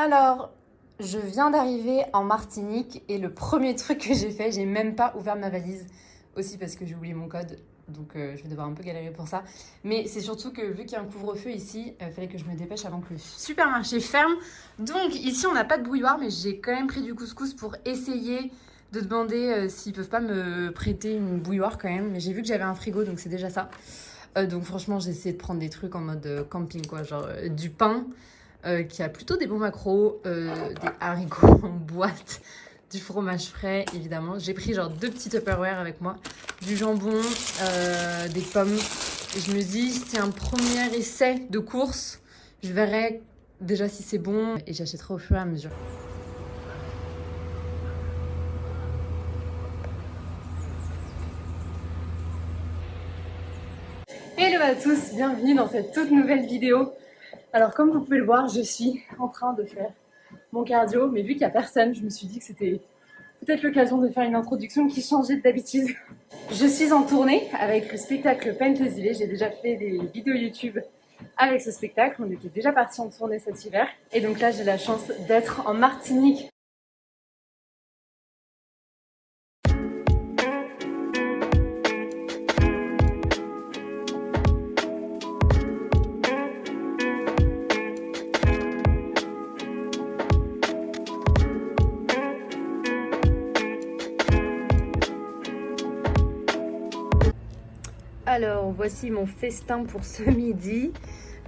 Alors, je viens d'arriver en Martinique et le premier truc que j'ai fait, j'ai même pas ouvert ma valise. Aussi parce que j'ai oublié mon code, donc je vais devoir un peu galérer pour ça. Mais c'est surtout que vu qu'il y a un couvre-feu ici, il fallait que je me dépêche avant que le supermarché ferme. Donc ici, on n'a pas de bouilloire, mais j'ai quand même pris du couscous pour essayer de demander s'ils peuvent pas me prêter une bouilloire quand même. Mais j'ai vu que j'avais un frigo, donc c'est déjà ça. Donc franchement, j'ai essayé de prendre des trucs en mode camping, quoi, genre du pain qui a plutôt des bons macros, des haricots en boîte, du fromage frais, évidemment. J'ai pris genre 2 petits Tupperware avec moi, du jambon, des pommes. Et je me dis, c'est un premier essai de course. Je verrai déjà si c'est bon et j'achèterai au fur et à mesure. Hello à tous, bienvenue dans cette toute nouvelle vidéo. Alors comme vous pouvez le voir, je suis en train de faire mon cardio, mais vu qu'il n'y a personne, je me suis dit que c'était peut-être l'occasion de faire une introduction qui changeait d'habitude. Je suis en tournée avec le spectacle Penthesilée. J'ai déjà fait des vidéos YouTube avec ce spectacle. On était déjà partis en tournée cet hiver. Et donc là, j'ai la chance d'être en Martinique. Alors, voici mon festin pour ce midi.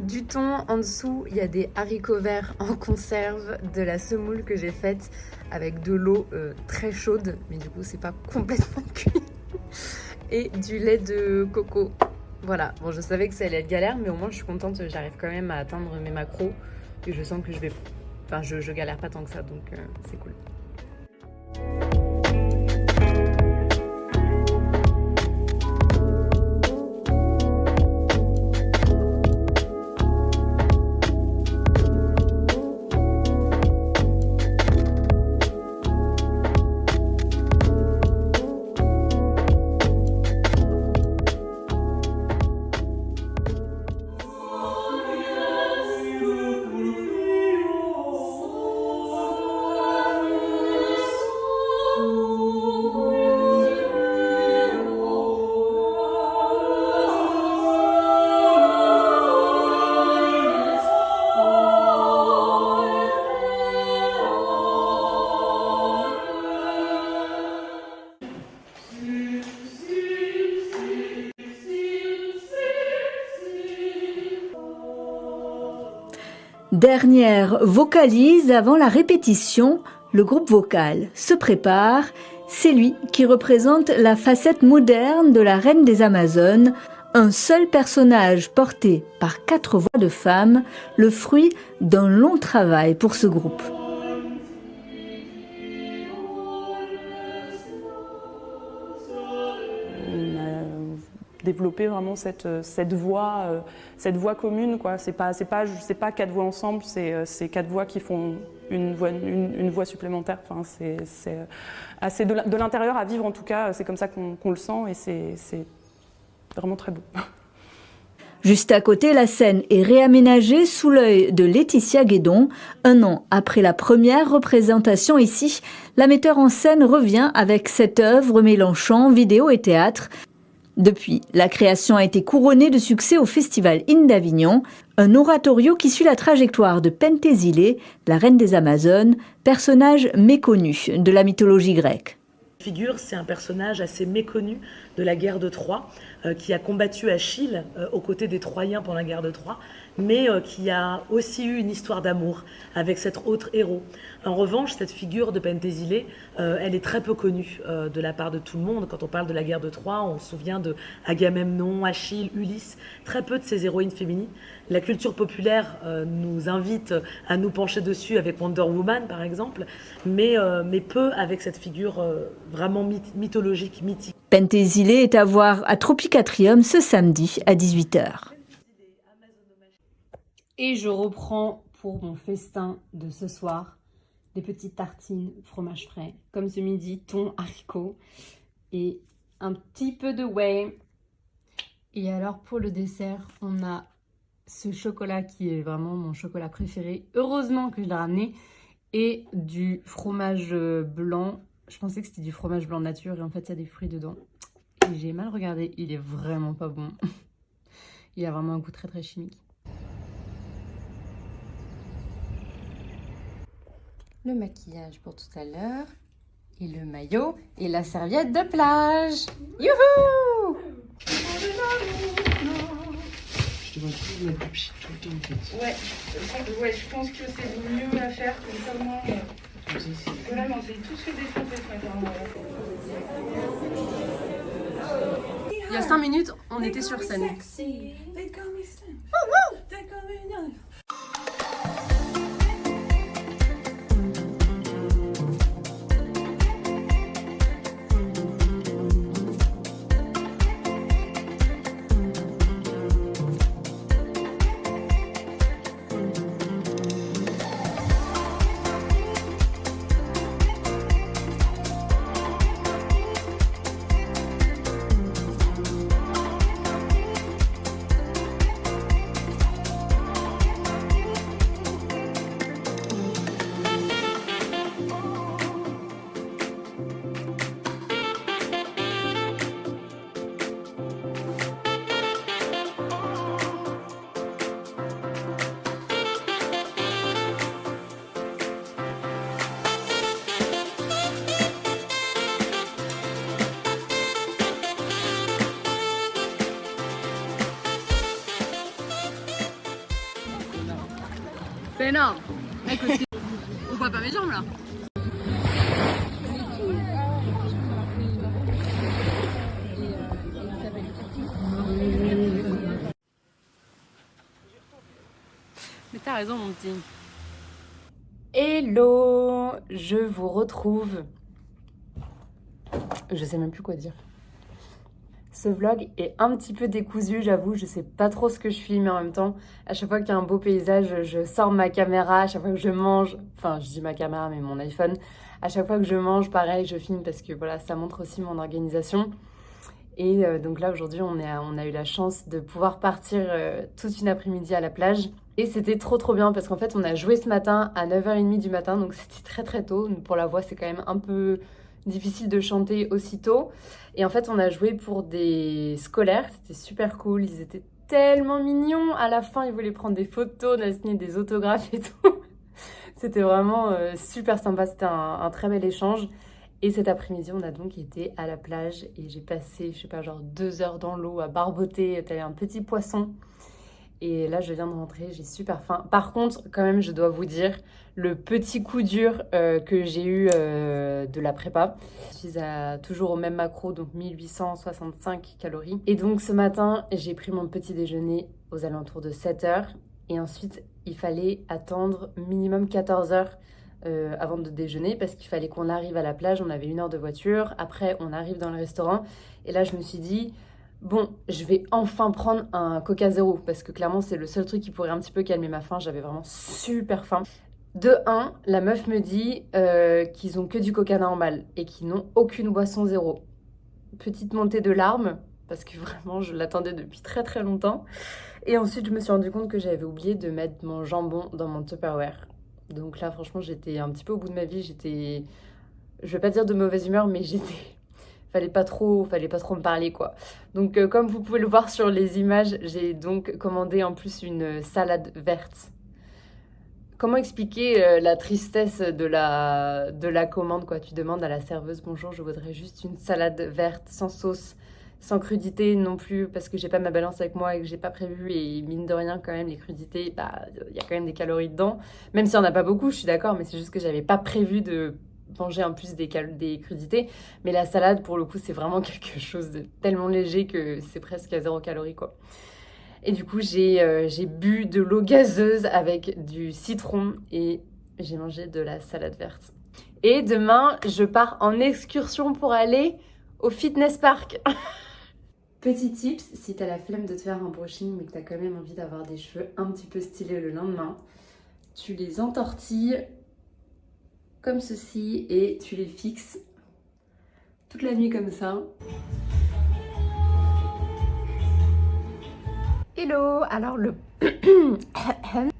Du thon, en dessous, il y a des haricots verts en conserve, de la semoule que j'ai faite avec de l'eau très chaude, mais du coup, c'est pas complètement cuit. Et du lait de coco. Voilà, bon, je savais que ça allait être galère, mais au moins, je suis contente, j'arrive quand même à atteindre mes macros. Et je sens que je vais... Enfin, je galère pas tant que ça, donc c'est cool. Dernière vocalise avant la répétition, le groupe vocal se prépare. C'est lui qui représente la facette moderne de la Reine des Amazones, un seul personnage porté par 4 voix de femmes, le fruit d'un long travail pour ce groupe. Développer vraiment cette voix commune, quoi. C'est pas 4 voix ensemble, c'est 4 voix qui font une voix supplémentaire. Enfin, c'est assez de l'intérieur à vivre, en tout cas, c'est comme ça qu'on le sent, et c'est vraiment très beau. Juste à côté, la scène est réaménagée sous l'œil de Laetitia Guédon. 1 an après la première représentation ici, la metteur en scène revient avec cette œuvre mêlant chant, vidéo et théâtre. Depuis, la création a été couronnée de succès au Festival In d'Avignon, un oratorio qui suit la trajectoire de Penthesilée, la reine des Amazones, personnage méconnu de la mythologie grecque. Figure, c'est un personnage assez méconnu de la guerre de Troie, qui a combattu Achille aux côtés des Troyens pendant la guerre de Troie, mais qui a aussi eu une histoire d'amour avec cet autre héros. En revanche, cette figure de Penthesilée, elle est très peu connue de la part de tout le monde. Quand on parle de la guerre de Troie, on se souvient de Agamemnon, Achille, Ulysse, très peu de ces héroïnes féminines. La culture populaire nous invite à nous pencher dessus avec Wonder Woman, par exemple, mais peu avec cette figure vraiment mythologique, mythique. Penthesilée est à voir à Tropicatrium ce samedi à 18h. Et je reprends pour mon festin de ce soir des petites tartines fromage frais, comme ce midi, thon, haricots et un petit peu de whey. Et alors pour le dessert, on a ce chocolat qui est vraiment mon chocolat préféré. Heureusement que je l'ai ramené. Et du fromage blanc. Je pensais que c'était du fromage blanc nature et en fait il y a des fruits dedans. Et j'ai mal regardé, il est vraiment pas bon. Il a vraiment un goût très très chimique. Le maquillage pour tout à l'heure. Et le maillot et la serviette de plage. Youhou! Je te vois toujours mettre du pchit tout le temps en fait. Ouais, je pense que c'est le mieux à faire comme ça moi. Vraiment, c'est tout ce que des choses ce matin. Il y a 5 minutes, on était sur scène. C'est énorme. On voit pas mes jambes là. Mais t'as raison mon petit. Hello, je vous retrouve. Je sais même plus quoi dire. Ce vlog est un petit peu décousu, j'avoue, je sais pas trop ce que je filme, mais en même temps, à chaque fois qu'il y a un beau paysage, je sors ma caméra, à chaque fois que je mange, enfin je dis ma caméra mais mon iPhone, à chaque fois que je mange, pareil, je filme parce que voilà, ça montre aussi mon organisation. Et donc là aujourd'hui on a eu la chance de pouvoir partir toute une après-midi à la plage. Et c'était trop bien parce qu'en fait on a joué ce matin à 9h30 du matin, donc c'était très tôt. Pour la voix c'est quand même un peu difficile de chanter aussitôt. Et en fait on a joué pour des scolaires, c'était super cool, ils étaient tellement mignons. À la fin ils voulaient prendre des photos, on a signé des autographes et tout. C'était vraiment super sympa, c'était un très bel échange. Et cet après-midi, on a donc été à la plage et j'ai passé, je sais pas, genre 2 heures dans l'eau à barboter, tel un petit poisson. Et là, je viens de rentrer, j'ai super faim. Par contre, quand même, je dois vous dire, le petit coup dur que j'ai eu de la prépa. Je suis toujours au même macro, donc 1865 calories. Et donc, ce matin, j'ai pris mon petit déjeuner aux alentours de 7 heures. Et ensuite, il fallait attendre minimum 14 heures avant de déjeuner parce qu'il fallait qu'on arrive à la plage. On avait 1 heure de voiture. Après, on arrive dans le restaurant. Et là, je me suis dit, bon, je vais enfin prendre un Coca Zéro parce que clairement, c'est le seul truc qui pourrait un petit peu calmer ma faim. J'avais vraiment super faim. De 1, la meuf me dit qu'ils ont que du Coca normal et qu'ils n'ont aucune boisson zéro. Petite montée de larmes parce que vraiment, je l'attendais depuis très longtemps. Et ensuite, je me suis rendu compte que j'avais oublié de mettre mon jambon dans mon Tupperware. Donc là, franchement, j'étais un petit peu au bout de ma vie. J'étais, je vais pas dire de mauvaise humeur, mais fallait pas trop me parler, quoi. Donc, comme vous pouvez le voir sur les images, j'ai donc commandé en plus une salade verte. Comment expliquer la tristesse de la commande, quoi. Tu demandes à la serveuse, bonjour, je voudrais juste une salade verte, sans sauce, sans crudité non plus, parce que j'ai pas ma balance avec moi et que j'ai pas prévu. Et mine de rien, quand même, les crudités, bah, y a quand même des calories dedans. Même si on n'a pas beaucoup, je suis d'accord, mais c'est juste que j'avais pas prévu de manger en plus des crudités. Mais la salade, pour le coup, c'est vraiment quelque chose de tellement léger que c'est presque à 0 calories, quoi. Et du coup, j'ai bu de l'eau gazeuse avec du citron et j'ai mangé de la salade verte. Et demain, je pars en excursion pour aller au fitness park. Petit tips, si t'as la flemme de te faire un brushing mais que t'as quand même envie d'avoir des cheveux un petit peu stylés le lendemain, tu les entortilles comme ceci et tu les fixes toute la nuit comme ça. Hello,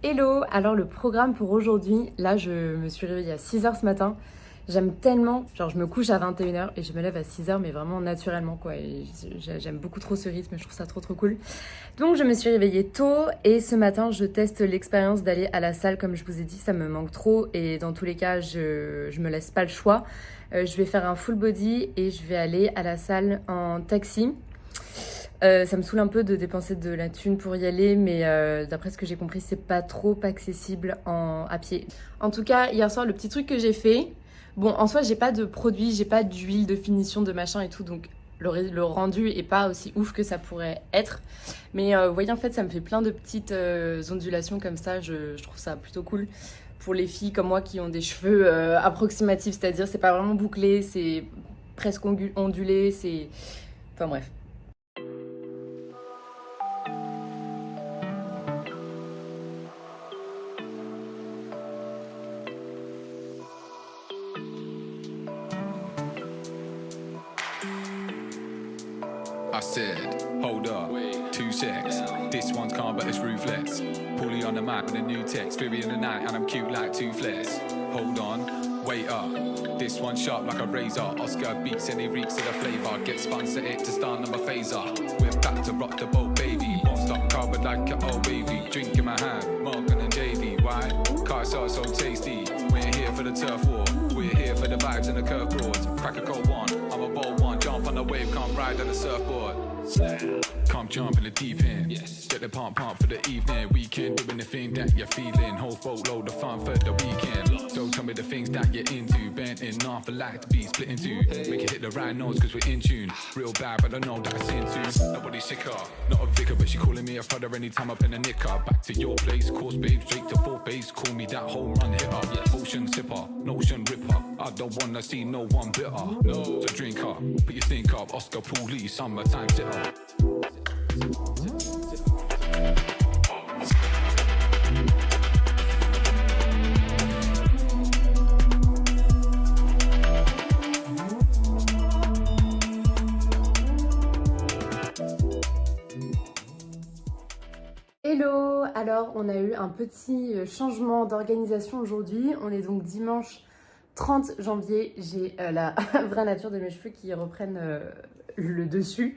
Hello, alors le programme pour aujourd'hui, là je me suis réveillée à 6h ce matin. J'aime tellement, genre je me couche à 21h et je me lève à 6h mais vraiment naturellement quoi. Et j'aime beaucoup trop ce rythme, je trouve ça trop cool. Donc je me suis réveillée tôt et ce matin je teste l'expérience d'aller à la salle comme je vous ai dit, ça me manque trop et dans tous les cas je me laisse pas le choix. Je vais faire un full body et je vais aller à la salle en taxi. Ça me saoule un peu de dépenser de la thune pour y aller, mais d'après ce que j'ai compris, c'est pas trop accessible à pied. En tout cas, hier soir, le petit truc que j'ai fait, bon, en soi, j'ai pas de produit, j'ai pas d'huile, de finition, de machin et tout, donc le rendu est pas aussi ouf que ça pourrait être. Mais vous voyez, en fait, ça me fait plein de petites ondulations comme ça, je trouve ça plutôt cool. Pour les filles comme moi qui ont des cheveux approximatifs, c'est-à-dire c'est pas vraiment bouclé, c'est presque ondulé, c'est... Enfin bref. I said, hold up, 2 secs. This one's calm but it's ruthless. Paulie on the mic with a new text. Fury in the night and I'm cute like Toothless. Hold on, wait up. This one's sharp like a razor. Oscar beats any reeks of the flavour. Get spun, set it to start number phaser. We're back to rock the boat, baby. Won't stop covered like an old baby. Drink in my hand, Morgan and JD. Why? Car sauce so tasty. We're here for the turf war. We're here for the vibes and the curveboards. Crack a cold one, I'm a bold one. Jump on the wave, come ride on the surfboard. Come jump in the deep end. Yes. Get the pump for the evening. Weekend doing the thing that you're feeling. Whole boatload of fun for the weekend. So tell me the things that you're into. Bent in half, I like to be split in two. Make it hit the right notes cause we're in tune. Real bad but I know that it's into. Nobody's sicker, not a vicar but she calling me a brother anytime up in a knicker. Back to your place, course babe, straight to full base. Call me that home run hitter. Ocean sipper, notion ripper. I don't wanna see no one bitter. So drink up, put your think up. Oscar Paulie, summertime sitter. Hello, alors on a eu un petit changement d'organisation aujourd'hui. On est donc dimanche 30 janvier. J'ai la vraie nature de mes cheveux qui reprennent le dessus.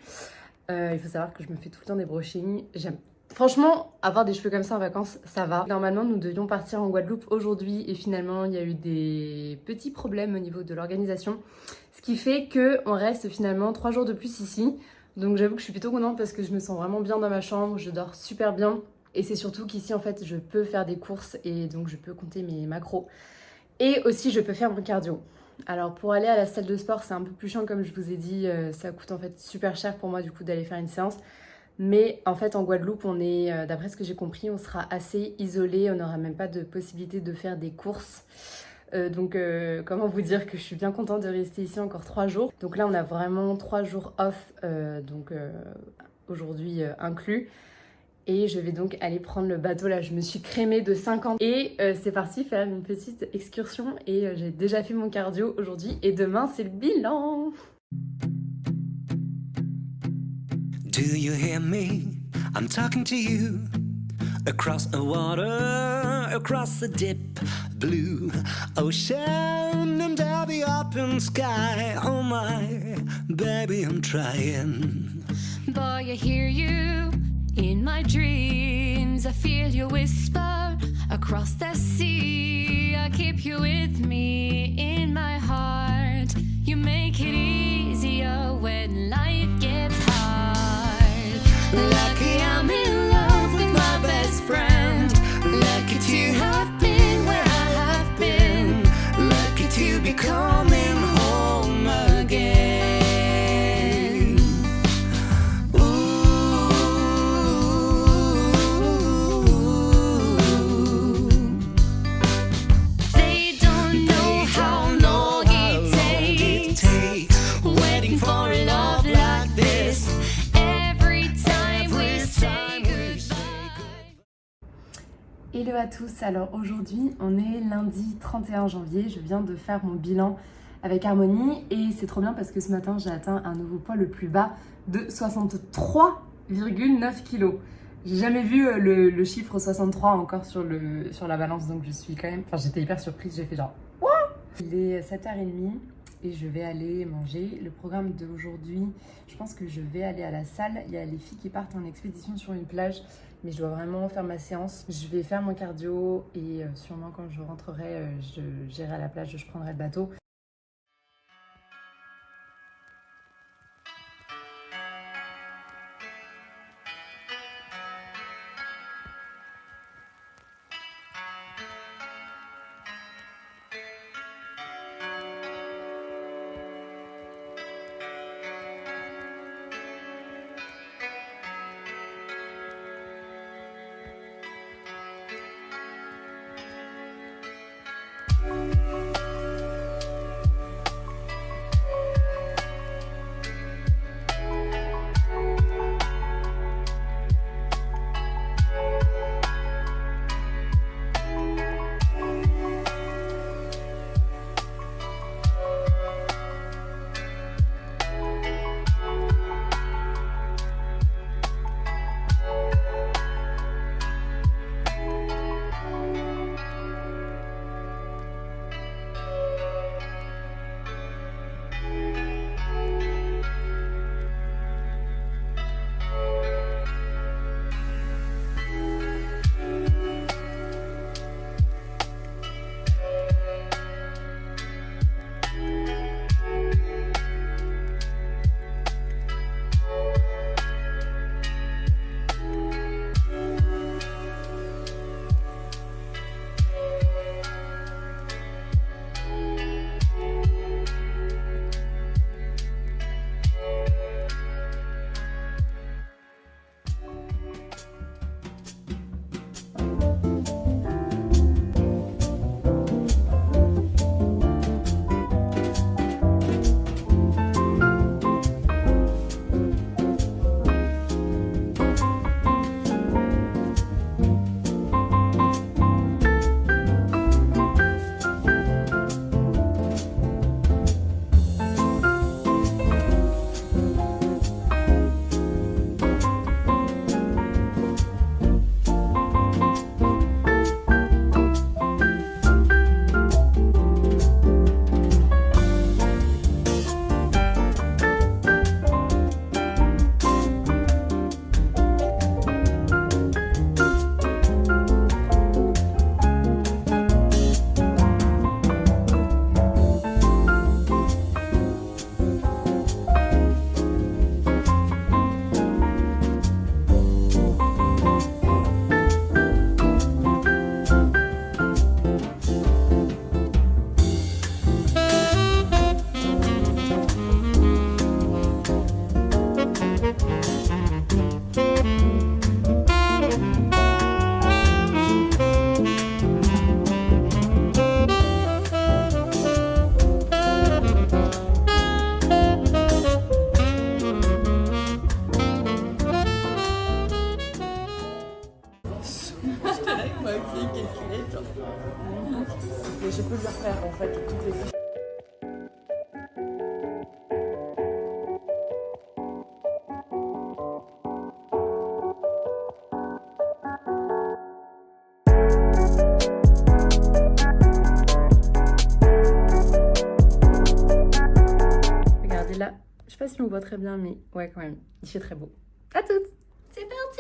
Il faut savoir que je me fais tout le temps des brushings. J'aime franchement avoir des cheveux comme ça en vacances, ça va. Normalement nous devions partir en Guadeloupe aujourd'hui et finalement il y a eu des petits problèmes au niveau de l'organisation. Ce qui fait qu'on reste finalement 3 jours de plus ici. Donc j'avoue que je suis plutôt contente parce que je me sens vraiment bien dans ma chambre, je dors super bien. Et c'est surtout qu'ici en fait je peux faire des courses et donc je peux compter mes macros. Et aussi je peux faire mon cardio. Alors pour aller à la salle de sport c'est un peu plus chiant comme je vous ai dit, ça coûte en fait super cher pour moi du coup d'aller faire une séance. Mais en fait en Guadeloupe on est, d'après ce que j'ai compris, on sera assez isolé, on n'aura même pas de possibilité de faire des courses. Donc comment vous dire que je suis bien contente de rester ici encore 3 jours. Donc là on a vraiment 3 jours off, aujourd'hui inclus. Et je vais donc aller prendre le bateau, là je me suis crémée de 50 et c'est parti faire une petite excursion et j'ai déjà fait mon cardio aujourd'hui et demain c'est le bilan. Do you hear me? I'm talking to you. Across the water, across the deep blue ocean, under the open sky. Oh my, baby, I'm trying. Boy, I hear you in my dreams. I feel you whisper across the sea. I keep you with me in my heart. You make it easier when life gets hard. Lucky I'm in love with my best friend. Lucky to have been where I have been. Lucky to be coming home again. They don't know how long it takes waiting for a love like this. Every time we say goodbye. Hello à tous, alors aujourd'hui on est lundi 31 janvier, je viens de faire mon bilan avec Harmonie et c'est trop bien parce que ce matin j'ai atteint un nouveau poids le plus bas de 63,9 kg. J'ai jamais vu le chiffre 63 encore sur la balance, donc je suis quand même... Enfin, j'étais hyper surprise, j'ai fait genre... What? Il est 7h30 et je vais aller manger. Le programme d'aujourd'hui, je pense que je vais aller à la salle. Il y a les filles qui partent en expédition sur une plage, mais je dois vraiment faire ma séance. Je vais faire mon cardio et sûrement quand je rentrerai, j'irai à la plage, je prendrai le bateau. Et je peux le refaire en fait toutes les fois. Regardez là, je sais pas si on voit très bien, mais ouais quand même, il fait très beau. À toutes! C'est parti!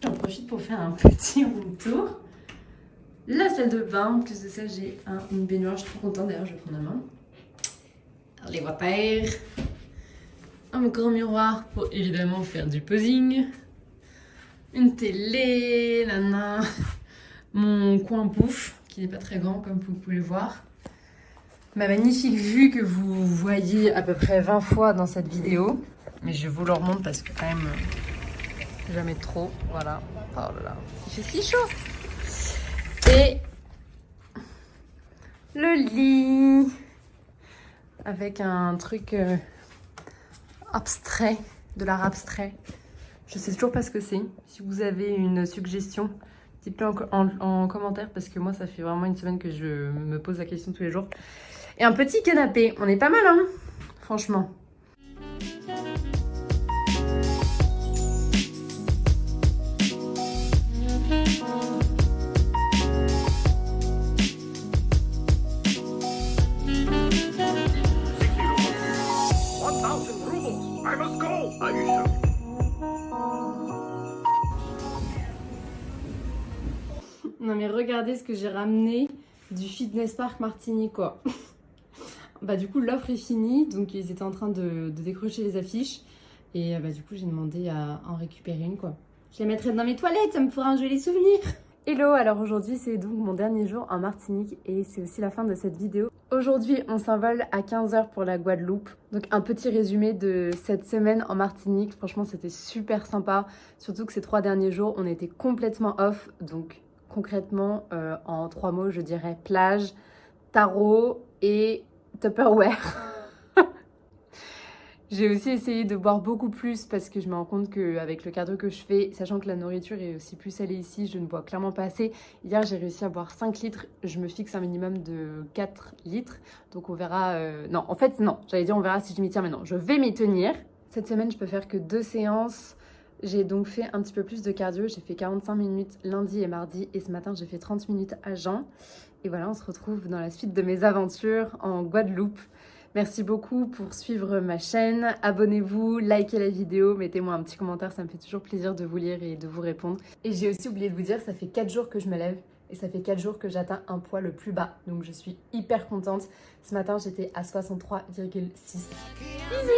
J'en profite pour faire un petit room tour. La salle de bain, en plus de ça j'ai une baignoire, je suis trop contente d'ailleurs, je vais prendre la main. Alors, les water, un grand miroir pour évidemment faire du posing, une télé, nana, mon coin bouffe, qui n'est pas très grand comme vous pouvez le voir. Ma magnifique vue que vous voyez à peu près 20 fois dans cette vidéo. Mais je vous le remonte parce que quand même, jamais trop, voilà. Oh là là, il fait si chaud. Et le lit, avec un truc abstrait, de l'art abstrait. Je sais toujours pas ce que c'est. Si vous avez une suggestion, dites-le en commentaire parce que moi ça fait vraiment une semaine que je me pose la question tous les jours. Et un petit canapé, on est pas mal hein, franchement. Non mais regardez ce que j'ai ramené du Fitness Park Martigny quoi. Bah du coup l'offre est finie, donc ils étaient en train de décrocher les affiches. Et bah du coup j'ai demandé à en récupérer une quoi. Je les mettrai dans mes toilettes, ça me fera un joli souvenir. Hello, alors aujourd'hui c'est donc mon dernier jour en Martinique et c'est aussi la fin de cette vidéo. Aujourd'hui on s'envole à 15 h pour la Guadeloupe. Donc un petit résumé de cette semaine en Martinique. Franchement c'était super sympa, surtout que ces 3 derniers jours on était complètement off. Donc concrètement en 3 mots je dirais plage, tarot et Tupperware. J'ai aussi essayé de boire beaucoup plus parce que je me rends compte qu'avec le cardio que je fais, sachant que la nourriture est aussi plus salée ici, je ne bois clairement pas assez. Hier, j'ai réussi à boire 5 litres. Je me fixe un minimum de 4 litres. Donc on verra... Non, en fait, non. J'allais dire on verra si je m'y tiens, mais non. Je vais m'y tenir. Cette semaine, je peux faire que 2 séances. J'ai donc fait un petit peu plus de cardio. J'ai fait 45 minutes lundi et mardi. Et ce matin, j'ai fait 30 minutes à jeun. Et voilà, on se retrouve dans la suite de mes aventures en Guadeloupe. Merci beaucoup pour suivre ma chaîne. Abonnez-vous, likez la vidéo, mettez-moi un petit commentaire. Ça me fait toujours plaisir de vous lire et de vous répondre. Et j'ai aussi oublié de vous dire, ça fait 4 jours que je me lève. Et ça fait 4 jours que j'atteins un poids le plus bas. Donc je suis hyper contente. Ce matin, j'étais à 63,6. Bisous.